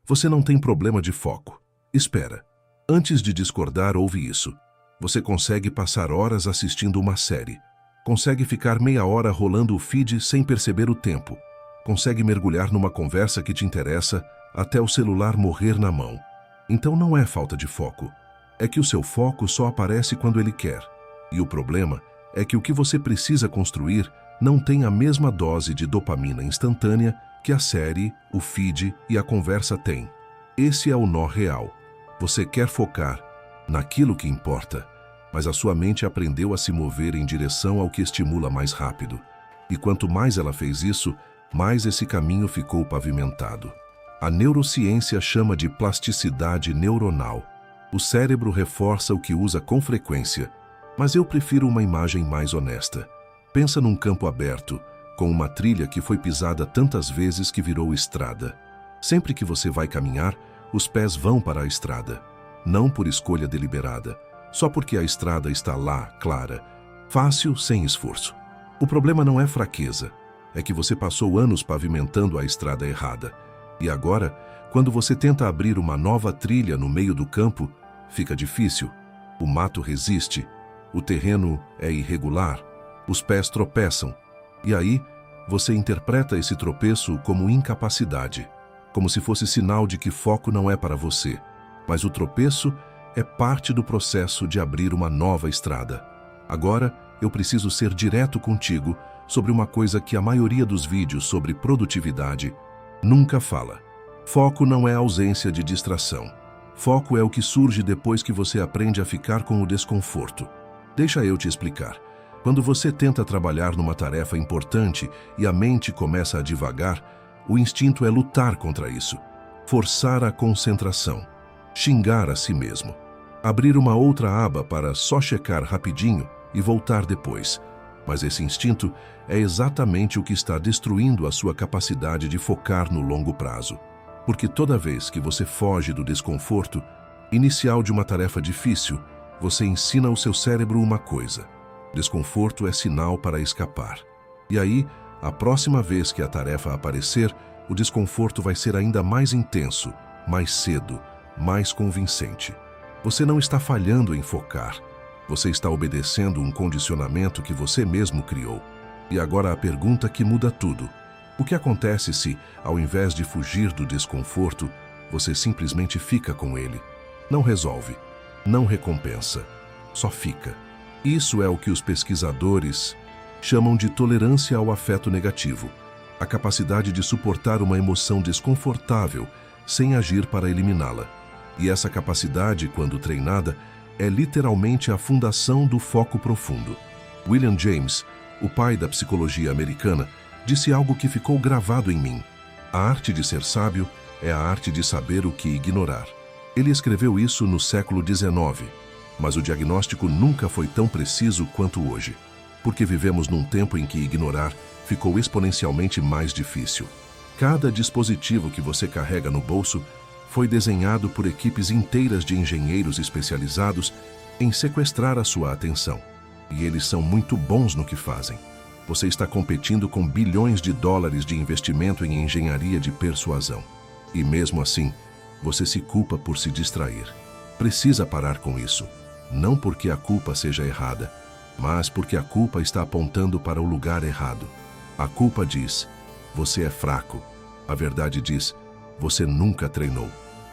Você não tem problema de foco. Espera. Antes de discordar, ouve isso. Você consegue passar horas assistindo uma série. Consegue ficar meia hora rolando o feed sem perceber o tempo. Consegue mergulhar numa conversa que te interessa até o celular morrer na mão. Então não é falta de foco. É que o seu foco só aparece quando ele quer. E o problema é que o que você precisa construir não tem a mesma dose de dopamina instantânea que a série, o feed e a conversa têm. Esse é o nó real. Você quer focar naquilo que importa, mas a sua mente aprendeu a se mover em direção ao que estimula mais rápido. E quanto mais ela fez isso, mais esse caminho ficou pavimentado. A neurociência chama de plasticidade neuronal. O cérebro reforça o que usa com frequência, mas eu prefiro uma imagem mais honesta. Pensa num campo aberto, com uma trilha que foi pisada tantas vezes que virou estrada. Sempre que você vai caminhar, os pés vão para a estrada. Não por escolha deliberada, só porque a estrada está lá, clara, fácil, sem esforço. O problema não é fraqueza, é que você passou anos pavimentando a estrada errada. E agora, quando você tenta abrir uma nova trilha no meio do campo, fica difícil. O mato resiste, o terreno é irregular, os pés tropeçam. E aí, você interpreta esse tropeço como incapacidade, como se fosse sinal de que foco não é para você. Mas o tropeço é parte do processo de abrir uma nova estrada. Agora, eu preciso ser direto contigo sobre uma coisa que a maioria dos vídeos sobre produtividade nunca fala. Foco não é ausência de distração. Foco é o que surge depois que você aprende a ficar com o desconforto. Deixa eu te explicar. Quando você tenta trabalhar numa tarefa importante e a mente começa a divagar, o instinto é lutar contra isso, forçar a concentração, xingar a si mesmo, abrir uma outra aba para só checar rapidinho e voltar depois. Mas esse instinto é exatamente o que está destruindo a sua capacidade de focar no longo prazo. Porque toda vez que você foge do desconforto inicial de uma tarefa difícil, você ensina ao seu cérebro uma coisa: desconforto é sinal para escapar. E aí, a próxima vez que a tarefa aparecer, o desconforto vai ser ainda mais intenso, mais cedo, mais convincente. Você não está falhando em focar. Você está obedecendo um condicionamento que você mesmo criou. E agora a pergunta que muda tudo: o que acontece se, ao invés de fugir do desconforto, você simplesmente fica com ele? Não resolve, não recompensa, só fica. Isso é o que os pesquisadores chamam de tolerância ao afeto negativo, a capacidade de suportar uma emoção desconfortável sem agir para eliminá-la. E essa capacidade, quando treinada, é literalmente a fundação do foco profundo. William James, o pai da psicologia americana, disse algo que ficou gravado em mim: a arte de ser sábio é a arte de saber o que ignorar. Ele escreveu isso no século XIX, mas o diagnóstico nunca foi tão preciso quanto hoje, porque vivemos num tempo em que ignorar ficou exponencialmente mais difícil. Cada dispositivo que você carrega no bolso foi desenhado por equipes inteiras de engenheiros especializados em sequestrar a sua atenção. E eles são muito bons no que fazem. Você está competindo com bilhões de dólares de investimento em engenharia de persuasão. E mesmo assim, você se culpa por se distrair. Precisa parar com isso. Não porque a culpa seja errada, mas porque a culpa está apontando para o lugar errado. A culpa diz: você é fraco. A verdade diz: você nunca treinou.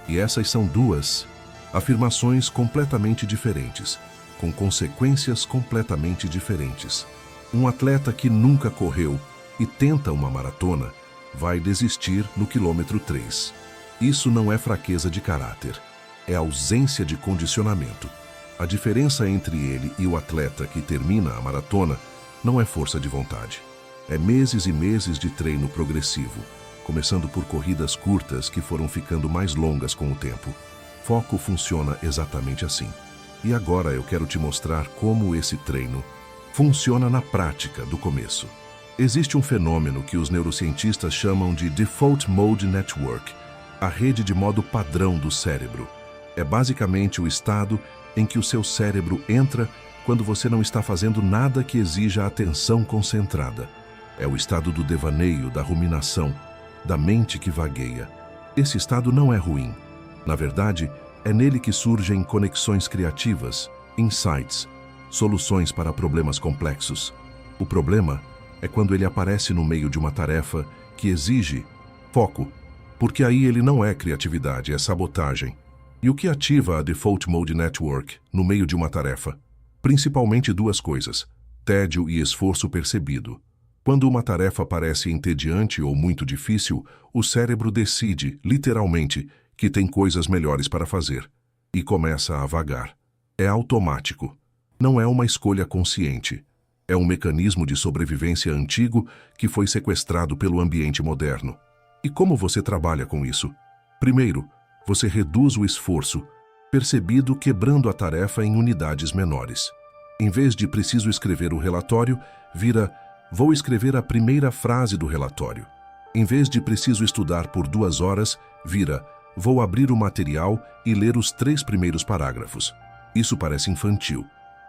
E essas são duas afirmações completamente diferentes, com consequências completamente diferentes. Um atleta que nunca correu e tenta uma maratona vai desistir no quilômetro 3. Isso não é fraqueza de caráter, é ausência de condicionamento. A diferença entre ele e o atleta que termina a maratona não é força de vontade. É meses e meses de treino progressivo, começando por corridas curtas que foram ficando mais longas com o tempo. Foco funciona exatamente assim. E agora eu quero te mostrar como esse treino funciona na prática do começo. Existe um fenômeno que os neurocientistas chamam de Default Mode Network, a rede de modo padrão do cérebro. É basicamente o estado em que o seu cérebro entra quando você não está fazendo nada que exija atenção concentrada. É o estado do devaneio, da ruminação, da mente que vagueia. Esse estado não é ruim. Na verdade, é nele que surgem conexões criativas, insights, soluções para problemas complexos. O problema é quando ele aparece no meio de uma tarefa que exige foco, porque aí ele não é criatividade, é sabotagem. E o que ativa a Default Mode Network no meio de uma tarefa? Principalmente duas coisas: tédio e esforço percebido. Quando uma tarefa parece entediante ou muito difícil, o cérebro decide, literalmente, que tem coisas melhores para fazer e começa a vagar. É automático. Não é uma escolha consciente. É um mecanismo de sobrevivência antigo que foi sequestrado pelo ambiente moderno. E como você trabalha com isso? Primeiro, você reduz o esforço percebido quebrando a tarefa em unidades menores. Em vez de preciso escrever o relatório, vira vou escrever a primeira frase do relatório. Em vez de preciso estudar por 2 horas, vira vou abrir o material e ler os 3 primeiros parágrafos. Isso parece infantil.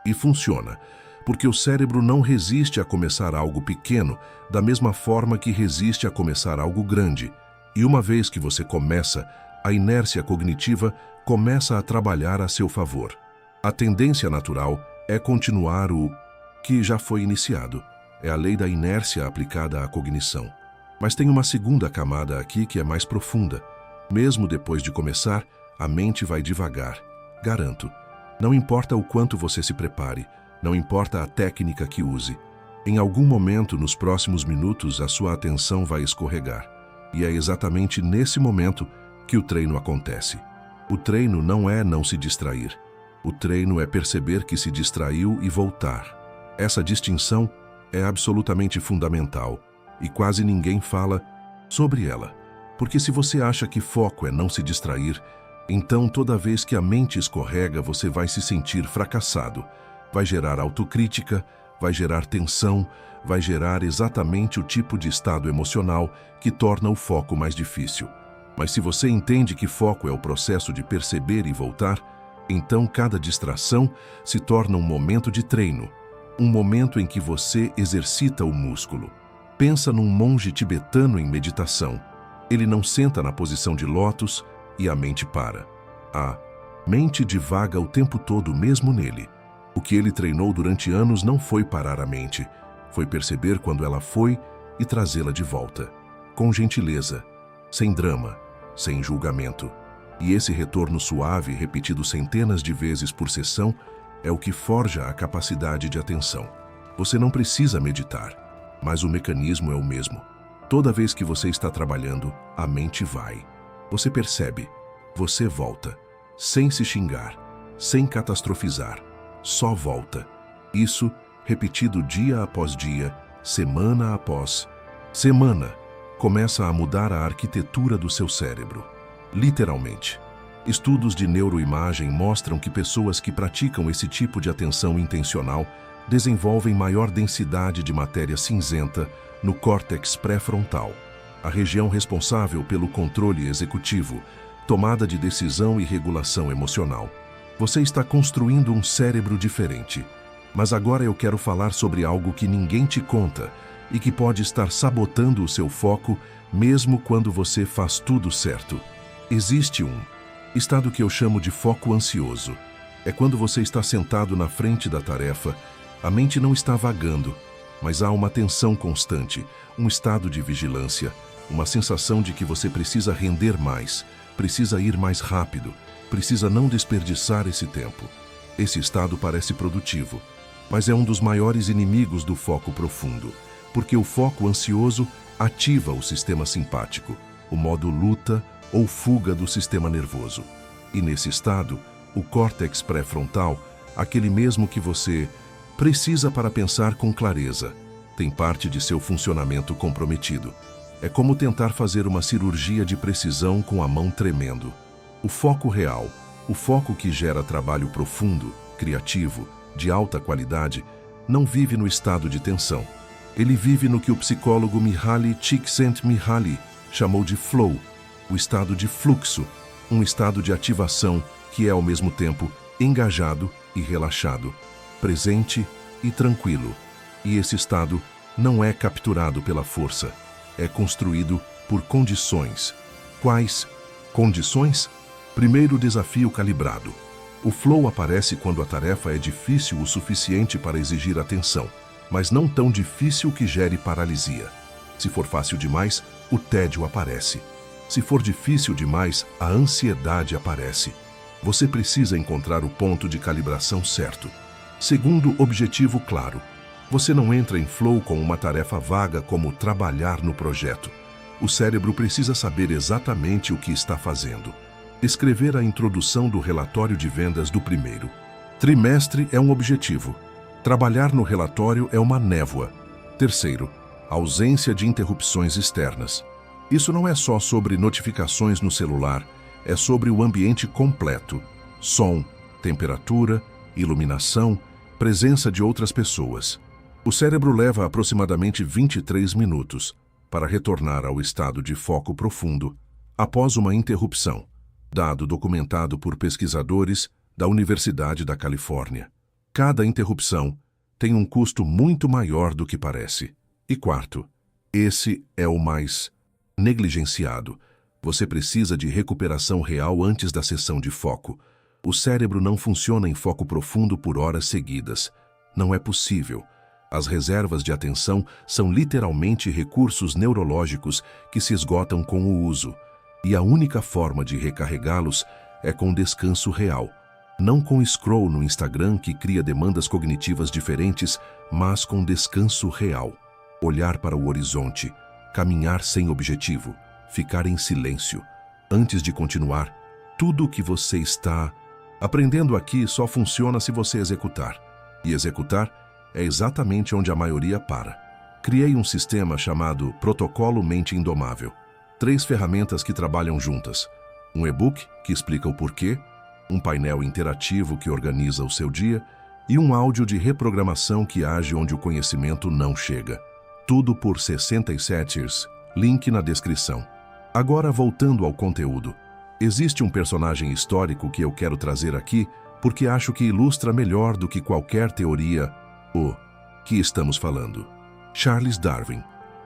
E funciona, porque o cérebro não resiste a começar algo pequeno da mesma forma que resiste a começar algo grande. E uma vez que você começa, a inércia cognitiva começa a trabalhar a seu favor. A tendência natural é continuar o que já foi iniciado. É a lei da inércia aplicada à cognição. Mas tem uma segunda camada aqui que é mais profunda. Mesmo depois de começar, a mente vai devagar. Garanto. Não importa o quanto você se prepare, não importa a técnica que use. Em algum momento, nos próximos minutos, a sua atenção vai escorregar. E é exatamente nesse momento que o treino acontece. O treino não é não se distrair. O treino é perceber que se distraiu e voltar. Essa distinção é absolutamente fundamental e quase ninguém fala sobre ela. Porque se você acha que foco é não se distrair, então toda vez que a mente escorrega, você vai se sentir fracassado. Vai gerar autocrítica, vai gerar tensão, vai gerar exatamente o tipo de estado emocional que torna o foco mais difícil. Mas se você entende que foco é o processo de perceber e voltar, então cada distração se torna um momento de treino. Um momento em que você exercita o músculo. Pensa num monge tibetano em meditação. Ele não senta na posição de lótus e a mente para. A mente divaga o tempo todo mesmo nele. O que ele treinou durante anos não foi parar a mente, foi perceber quando ela foi e trazê-la de volta. Com gentileza, sem drama, sem julgamento. E esse retorno suave, repetido centenas de vezes por sessão, é o que forja a capacidade de atenção. Você não precisa meditar, mas o mecanismo é o mesmo. Toda vez que você está trabalhando, a mente vai. Você percebe, você volta, sem se xingar, sem catastrofizar, só volta. Isso, repetido dia após dia, semana após semana, começa a mudar a arquitetura do seu cérebro. Literalmente. Estudos de neuroimagem mostram que pessoas que praticam esse tipo de atenção intencional desenvolvem maior densidade de matéria cinzenta no córtex pré-frontal, a região responsável pelo controle executivo, tomada de decisão e regulação emocional. Você está construindo um cérebro diferente. Mas agora eu quero falar sobre algo que ninguém te conta e que pode estar sabotando o seu foco mesmo quando você faz tudo certo. Existe um estado que eu chamo de foco ansioso. É quando você está sentado na frente da tarefa, a mente não está vagando, mas há uma tensão constante, um estado de vigilância, uma sensação de que você precisa render mais, precisa ir mais rápido, precisa não desperdiçar esse tempo. Esse estado parece produtivo, mas é um dos maiores inimigos do foco profundo, porque o foco ansioso ativa o sistema simpático, o modo luta ou fuga do sistema nervoso. E nesse estado, o córtex pré-frontal, aquele mesmo que você precisa para pensar com clareza, tem parte de seu funcionamento comprometido. É como tentar fazer uma cirurgia de precisão com a mão tremendo. O foco real, o foco que gera trabalho profundo, criativo, de alta qualidade, não vive no estado de tensão. Ele vive no que o psicólogo Mihaly Csikszentmihalyi chamou de flow, o estado de fluxo, um estado de ativação que é ao mesmo tempo engajado e relaxado, presente e tranquilo. E esse estado não é capturado pela força, é construído por condições. Quais Condições? Primeiro desafio calibrado. O flow aparece quando a tarefa é difícil o suficiente para exigir atenção, mas não tão difícil que gere paralisia. Se for fácil demais, o tédio aparece. Se for difícil demais, a ansiedade aparece. Você precisa encontrar o ponto de calibração certo. Segundo, objetivo claro. Você não entra em flow com uma tarefa vaga como trabalhar no projeto. O cérebro precisa saber exatamente o que está fazendo. Escrever a introdução do relatório de vendas do primeiro trimestre é um objetivo. Trabalhar no relatório é uma névoa. Terceiro, ausência de interrupções externas. Isso não é só sobre notificações no celular, é sobre o ambiente completo. Som, temperatura, iluminação, presença de outras pessoas. O cérebro leva aproximadamente 23 minutos para retornar ao estado de foco profundo após uma interrupção, dado documentado por pesquisadores da Universidade da Califórnia. Cada interrupção tem um custo muito maior do que parece. E quarto, esse é o mais negligenciado. Você precisa de recuperação real antes da sessão de foco. O cérebro não funciona em foco profundo por horas seguidas. Não é possível. As reservas de atenção são literalmente recursos neurológicos que se esgotam com o uso. E a única forma de recarregá-los é com descanso real. Não com scroll no Instagram que cria demandas cognitivas diferentes, mas com descanso real. Olhar para o horizonte, caminhar sem objetivo, ficar em silêncio. Antes de continuar, tudo o que você está aprendendo aqui só funciona se você executar. E executar é exatamente onde a maioria para. Criei um sistema chamado Protocolo Mente Indomável. 3 ferramentas que trabalham juntas. Um e-book que explica o porquê, um painel interativo que organiza o seu dia e um áudio de reprogramação que age onde o conhecimento não chega. Tudo por 67 €, link na descrição. Agora voltando ao conteúdo. Existe um personagem histórico que eu quero trazer aqui porque acho que ilustra melhor do que qualquer teoria o que estamos falando. Charles Darwin.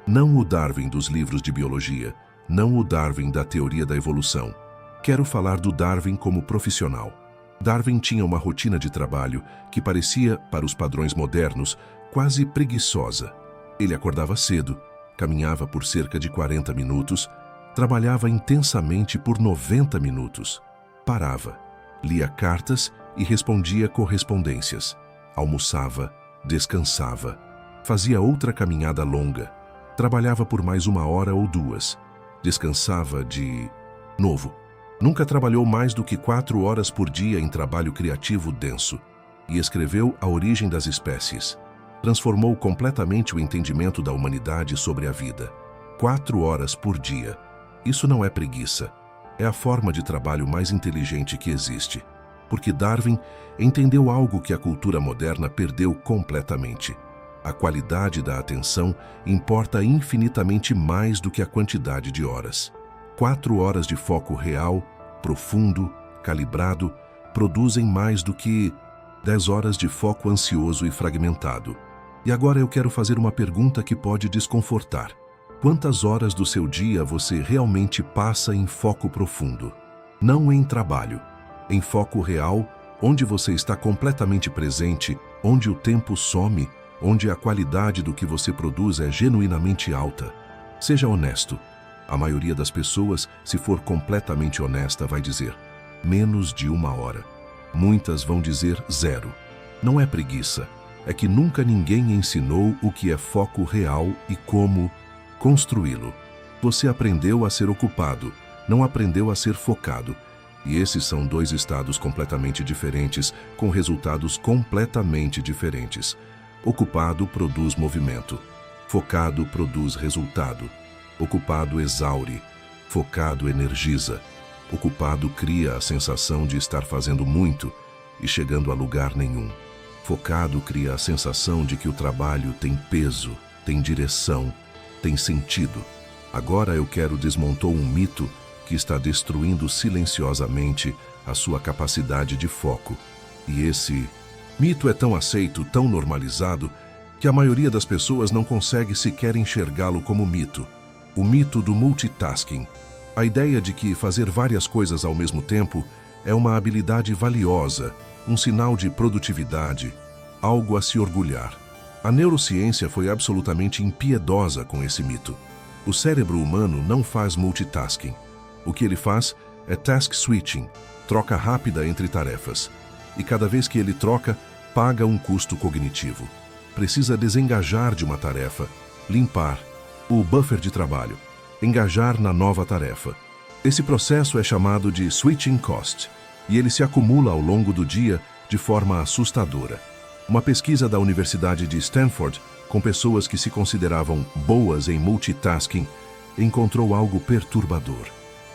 Não o Darwin dos livros de biologia, não o Darwin da teoria da evolução. Quero falar do Darwin como profissional. Darwin tinha uma rotina de trabalho que parecia, para os padrões modernos, quase preguiçosa. Ele acordava cedo, caminhava por cerca de 40 minutos, trabalhava intensamente por 90 minutos, parava, lia cartas e respondia correspondências, almoçava, descansava, fazia outra caminhada longa, trabalhava por mais 1 hora ou 2, descansava de novo. Nunca trabalhou mais do que 4 horas por dia em trabalho criativo denso e escreveu A Origem das Espécies. Transformou completamente o entendimento da humanidade sobre a vida. 4 horas por dia. Isso não é preguiça. É a forma de trabalho mais inteligente que existe. Porque Darwin entendeu algo que a cultura moderna perdeu completamente. A qualidade da atenção importa infinitamente mais do que a quantidade de horas. 4 horas de foco real, profundo, calibrado, produzem mais do que 10 horas de foco ansioso e fragmentado. E agora eu quero fazer uma pergunta que pode desconfortar. Quantas horas do seu dia você realmente passa em foco profundo? Não em trabalho. Em foco real, onde você está completamente presente, onde o tempo some, onde a qualidade do que você produz é genuinamente alta. Seja honesto. A maioria das pessoas, se for completamente honesta, vai dizer menos de 1 hora. Muitas vão dizer 0. Não é preguiça. É que nunca ninguém ensinou o que é foco real e como construí-lo. Você aprendeu a ser ocupado, não aprendeu a ser focado. E esses são 2 estados completamente diferentes, com resultados completamente diferentes. Ocupado produz movimento. Focado produz resultado. Ocupado exaure. Focado energiza. Ocupado cria a sensação de estar fazendo muito e chegando a lugar nenhum. Focado cria a sensação de que o trabalho tem peso, tem direção, tem sentido. Agora eu quero desmontar um mito que está destruindo silenciosamente a sua capacidade de foco. E esse mito é tão aceito, tão normalizado, que a maioria das pessoas não consegue sequer enxergá-lo como mito. O mito do multitasking. A ideia de que fazer várias coisas ao mesmo tempo é uma habilidade valiosa, um sinal de produtividade, algo a se orgulhar. A neurociência foi absolutamente impiedosa com esse mito. O cérebro humano não faz multitasking. O que ele faz é task switching, troca rápida entre tarefas. E cada vez que ele troca, paga um custo cognitivo. Precisa desengajar de uma tarefa, limpar, o buffer de trabalho, engajar na nova tarefa. Esse processo é chamado de switching cost, e ele se acumula ao longo do dia de forma assustadora. Uma pesquisa da Universidade de Stanford, com pessoas que se consideravam boas em multitasking, encontrou algo perturbador.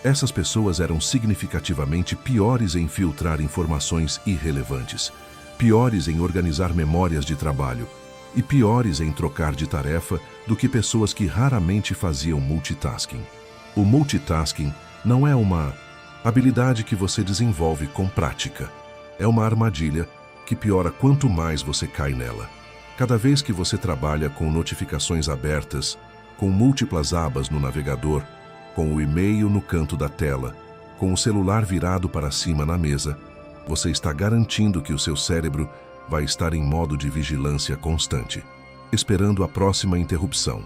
Essas pessoas eram significativamente piores em filtrar informações irrelevantes, piores em organizar memórias de trabalho e piores em trocar de tarefa do que pessoas que raramente faziam multitasking. O multitasking não é uma habilidade que você desenvolve com prática. É uma armadilha que piora quanto mais você cai nela. Cada vez que você trabalha com notificações abertas, com múltiplas abas no navegador, com o e-mail no canto da tela, com o celular virado para cima na mesa, você está garantindo que o seu cérebro vai estar em modo de vigilância constante, esperando a próxima interrupção.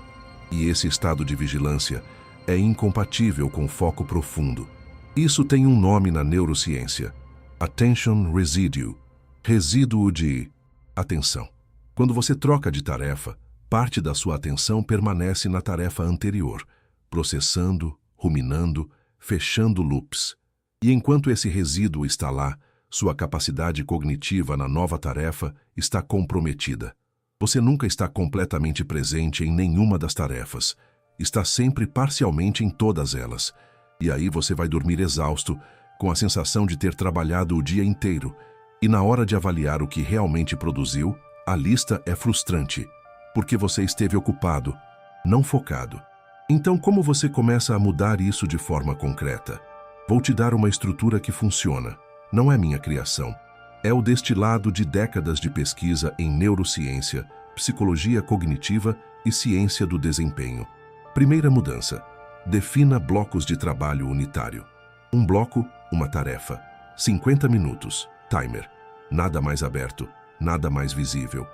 E esse estado de vigilância é incompatível com foco profundo. Isso tem um nome na neurociência: attention residue, resíduo de atenção. Quando você troca de tarefa, parte da sua atenção permanece na tarefa anterior, processando, ruminando, fechando loops. E enquanto esse resíduo está lá, sua capacidade cognitiva na nova tarefa está comprometida. Você nunca está completamente presente em nenhuma das tarefas. Está sempre parcialmente em todas elas. E aí você vai dormir exausto, com a sensação de ter trabalhado o dia inteiro. E na hora de avaliar o que realmente produziu, a lista é frustrante, porque você esteve ocupado, não focado. Então, como você começa a mudar isso de forma concreta? Vou te dar uma estrutura que funciona. Não é minha criação. É o destilado de décadas de pesquisa em neurociência, psicologia cognitiva e ciência do desempenho. Primeira mudança: defina blocos de trabalho unitário. Um bloco, uma tarefa. 50 minutos. Timer. Nada mais aberto, nada mais visível.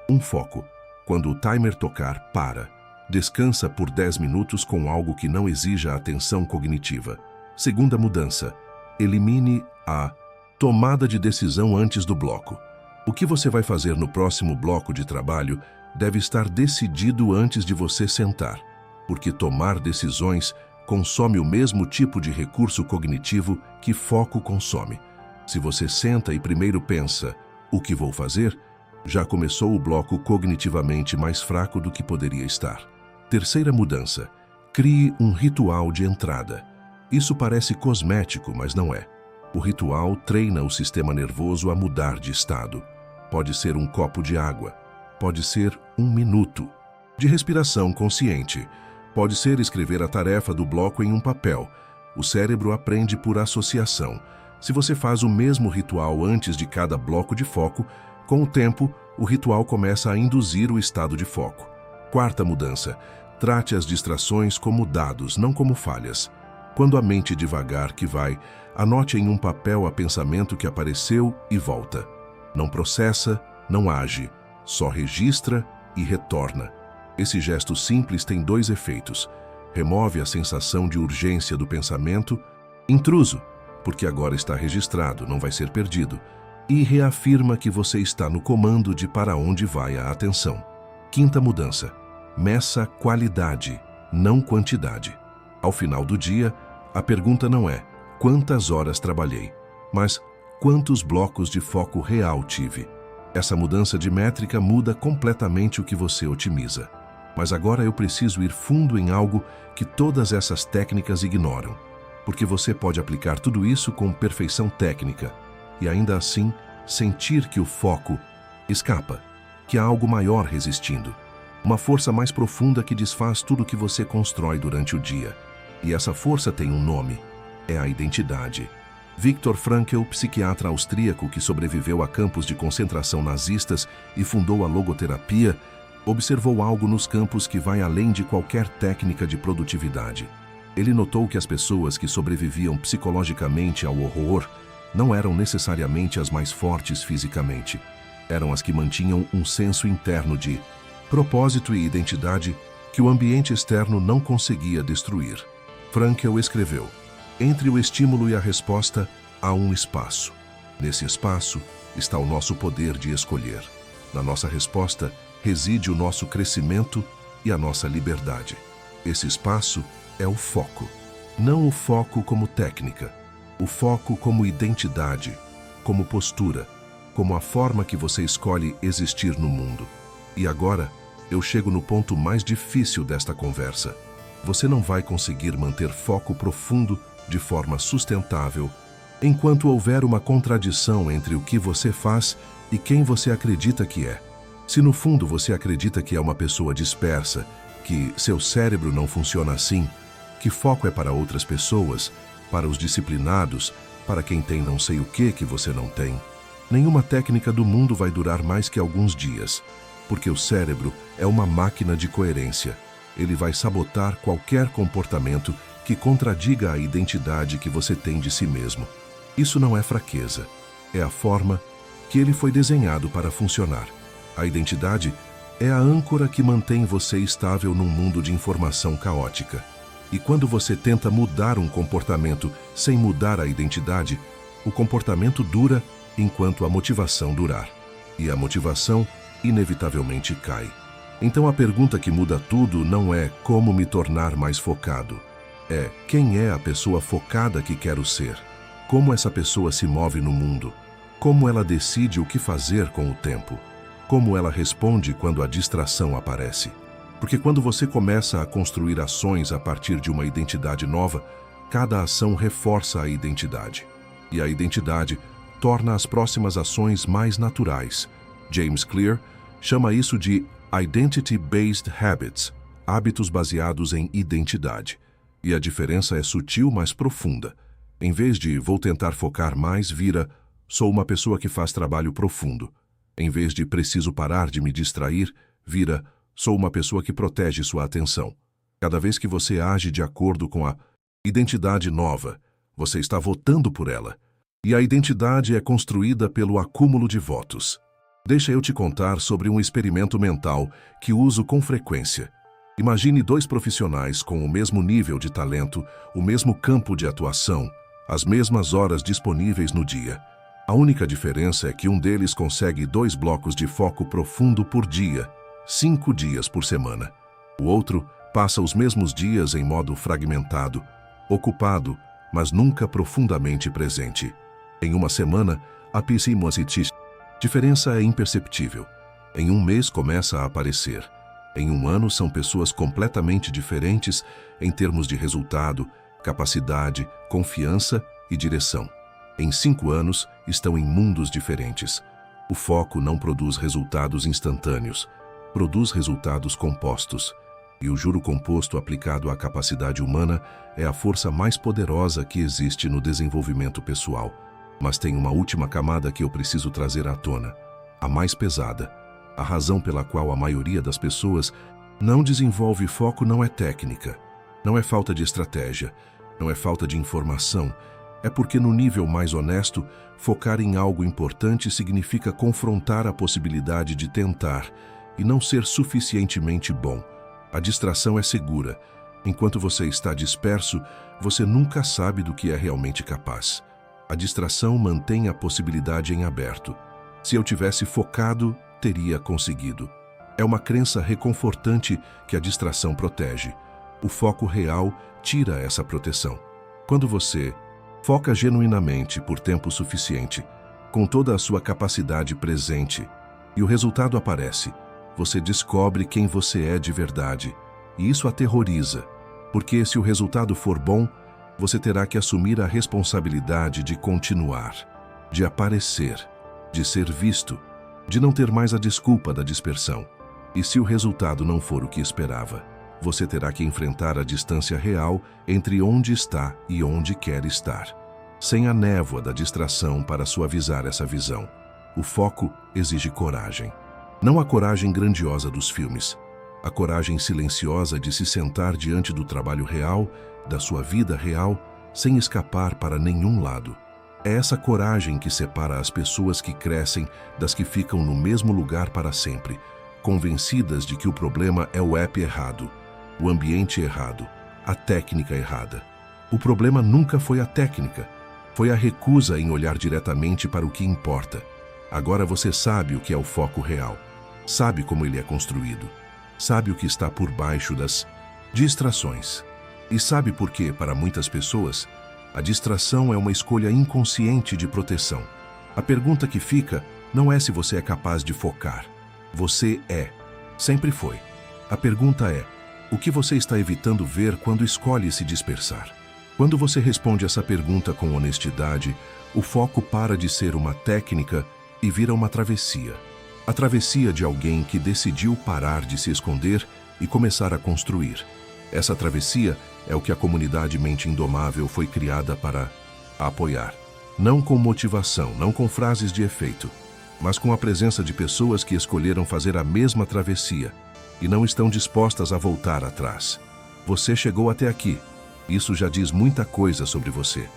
Um foco. Quando o timer tocar, para. Descansa por 10 minutos com algo que não exija atenção cognitiva. Segunda mudança: elimine a tomada de decisão antes do bloco. O que você vai fazer no próximo bloco de trabalho deve estar decidido antes de você sentar, porque tomar decisões consome o mesmo tipo de recurso cognitivo que foco consome. Se você senta e primeiro pensa, o que vou fazer? Já começou o bloco cognitivamente mais fraco do que poderia estar. Terceira mudança: crie um ritual de entrada. Isso parece cosmético, mas não é. O ritual treina o sistema nervoso a mudar de estado. Pode ser um copo de água, pode ser 1 minuto de respiração consciente, pode ser escrever a tarefa do bloco em um papel. O cérebro aprende por associação. Se você faz o mesmo ritual antes de cada bloco de foco, com o tempo, o ritual começa a induzir o estado de foco. Quarta mudança: trate as distrações como dados, não como falhas. Quando a mente devagar que vai, anote em um papel a pensamento que apareceu e volta. Não processa, não age, só registra e retorna. Esse gesto simples tem 2 efeitos. Remove a sensação de urgência do pensamento, intruso, porque agora está registrado, não vai ser perdido, e reafirma que você está no comando de para onde vai a atenção. Quinta mudança: meça qualidade, não quantidade. Ao final do dia, a pergunta não é quantas horas trabalhei, mas quantos blocos de foco real tive. Essa mudança de métrica muda completamente o que você otimiza. Mas agora eu preciso ir fundo em algo que todas essas técnicas ignoram, porque você pode aplicar tudo isso com perfeição técnica e ainda assim sentir que o foco escapa, que há algo maior resistindo, uma força mais profunda que desfaz tudo que você constrói durante o dia. E essa força tem um nome: é a identidade. Viktor Frankl, psiquiatra austríaco que sobreviveu a campos de concentração nazistas e fundou a logoterapia, observou algo nos campos que vai além de qualquer técnica de produtividade. Ele notou que as pessoas que sobreviviam psicologicamente ao horror não eram necessariamente as mais fortes fisicamente. Eram as que mantinham um senso interno de propósito e identidade que o ambiente externo não conseguia destruir. Frankl escreveu: entre o estímulo e a resposta há um espaço. Nesse espaço está o nosso poder de escolher. Na nossa resposta reside o nosso crescimento e a nossa liberdade. Esse espaço é o foco. Não o foco como técnica, o foco como identidade, como postura, como a forma que você escolhe existir no mundo. E agora, eu chego no ponto mais difícil desta conversa. Você não vai conseguir manter foco profundo de forma sustentável enquanto houver uma contradição entre o que você faz e quem você acredita que é. Se no fundo você acredita que é uma pessoa dispersa, que seu cérebro não funciona assim, que foco é para outras pessoas, para os disciplinados, para quem tem não sei o que você não tem, nenhuma técnica do mundo vai durar mais que alguns dias, porque o cérebro é uma máquina de coerência. Ele vai sabotar qualquer comportamento que contradiga a identidade que você tem de si mesmo. Isso não é fraqueza, é a forma que ele foi desenhado para funcionar. A identidade é a âncora que mantém você estável num mundo de informação caótica. E quando você tenta mudar um comportamento sem mudar a identidade, o comportamento dura enquanto a motivação durar. E a motivação inevitavelmente cai. Então a pergunta que muda tudo não é como me tornar mais focado. É quem é a pessoa focada que quero ser. Como essa pessoa se move no mundo. Como ela decide o que fazer com o tempo. Como ela responde quando a distração aparece. Porque quando você começa a construir ações a partir de uma identidade nova, cada ação reforça a identidade. E a identidade torna as próximas ações mais naturais. James Clear chama isso de Identity-Based Habits, hábitos baseados em identidade. E a diferença é sutil, mas profunda. Em vez de vou tentar focar mais, vira sou uma pessoa que faz trabalho profundo. Em vez de preciso parar de me distrair, vira sou uma pessoa que protege sua atenção. Cada vez que você age de acordo com a identidade nova, você está votando por ela. E a identidade é construída pelo acúmulo de votos. Deixa eu te contar sobre um experimento mental que uso com frequência. Imagine dois profissionais com o mesmo nível de talento, o mesmo campo de atuação, as mesmas horas disponíveis no dia. A única diferença é que um deles consegue 2 blocos de foco profundo por dia, 5 dias por semana. O outro passa os mesmos dias em modo fragmentado, ocupado, mas nunca profundamente presente. Em uma semana, a diferença é imperceptível. Em um mês começa a aparecer. Em um ano são pessoas completamente diferentes em termos de resultado, capacidade, confiança e direção. Em 5 anos, estão em mundos diferentes. O foco não produz resultados instantâneos, produz resultados compostos. E o juro composto aplicado à capacidade humana é a força mais poderosa que existe no desenvolvimento pessoal. Mas tem uma última camada que eu preciso trazer à tona, a mais pesada. A razão pela qual a maioria das pessoas não desenvolve foco não é técnica, não é falta de estratégia, não é falta de informação. É porque no nível mais honesto, focar em algo importante significa confrontar a possibilidade de tentar e não ser suficientemente bom. A distração é segura. Enquanto você está disperso, você nunca sabe do que é realmente capaz. A distração mantém a possibilidade em aberto. Se eu tivesse focado, teria conseguido. É uma crença reconfortante que a distração protege. O foco real tira essa proteção. Quando você foca genuinamente por tempo suficiente, com toda a sua capacidade presente, e o resultado aparece, você descobre quem você é de verdade. E isso aterroriza, porque se o resultado for bom, você terá que assumir a responsabilidade de continuar, de aparecer, de ser visto, de não ter mais a desculpa da dispersão. E se o resultado não for o que esperava, você terá que enfrentar a distância real entre onde está e onde quer estar, sem a névoa da distração para suavizar essa visão. O foco exige coragem. Não a coragem grandiosa dos filmes, A coragem silenciosa de se sentar diante do trabalho real, da sua vida real, sem escapar para nenhum lado. É essa coragem que separa as pessoas que crescem das que ficam no mesmo lugar para sempre, convencidas de que o problema é o app errado, o ambiente errado, a técnica errada. O problema nunca foi a técnica, foi a recusa em olhar diretamente para o que importa. Agora você sabe o que é o foco real, sabe como ele é construído, sabe o que está por baixo das distrações. E sabe por que, para muitas pessoas, a distração é uma escolha inconsciente de proteção. A pergunta que fica não é se você é capaz de focar. Você é. Sempre foi. A pergunta é: o que você está evitando ver quando escolhe se dispersar? Quando você responde essa pergunta com honestidade, o foco para de ser uma técnica e vira uma travessia. A travessia de alguém que decidiu parar de se esconder e começar a construir. Essa travessia é o que a comunidade Mente Indomável foi criada para apoiar. Não com motivação, não com frases de efeito, mas com a presença de pessoas que escolheram fazer a mesma travessia e não estão dispostas a voltar atrás. Você chegou até aqui. Isso já diz muita coisa sobre você.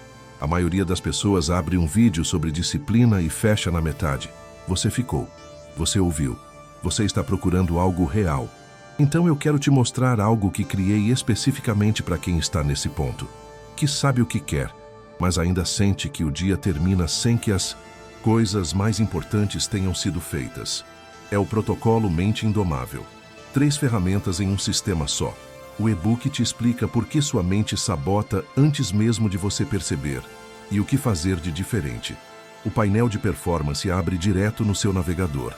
A maioria das pessoas abre um vídeo sobre disciplina e fecha na metade. Você ficou. Você ouviu. Você está procurando algo real. Então eu quero te mostrar algo que criei especificamente para quem está nesse ponto, que sabe o que quer, mas ainda sente que o dia termina sem que as coisas mais importantes tenham sido feitas. É o protocolo Mente Indomável. 3 ferramentas em um sistema só. O e-book te explica por que sua mente sabota antes mesmo de você perceber e o que fazer de diferente. O painel de performance abre direto no seu navegador,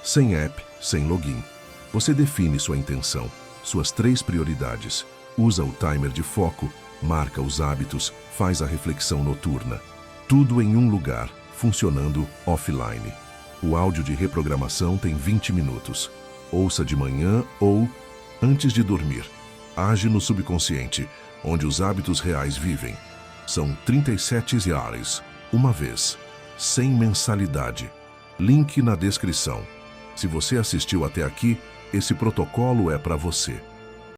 sem app, sem login. Você define sua intenção, suas 3 prioridades, usa o timer de foco, marca os hábitos, faz a reflexão noturna. Tudo em um lugar, funcionando offline. O áudio de reprogramação tem 20 minutos. Ouça de manhã ou antes de dormir. Age no subconsciente, onde os hábitos reais vivem. São 37 reais, uma vez, sem mensalidade. Link na descrição. Se você assistiu até aqui, esse protocolo é para você.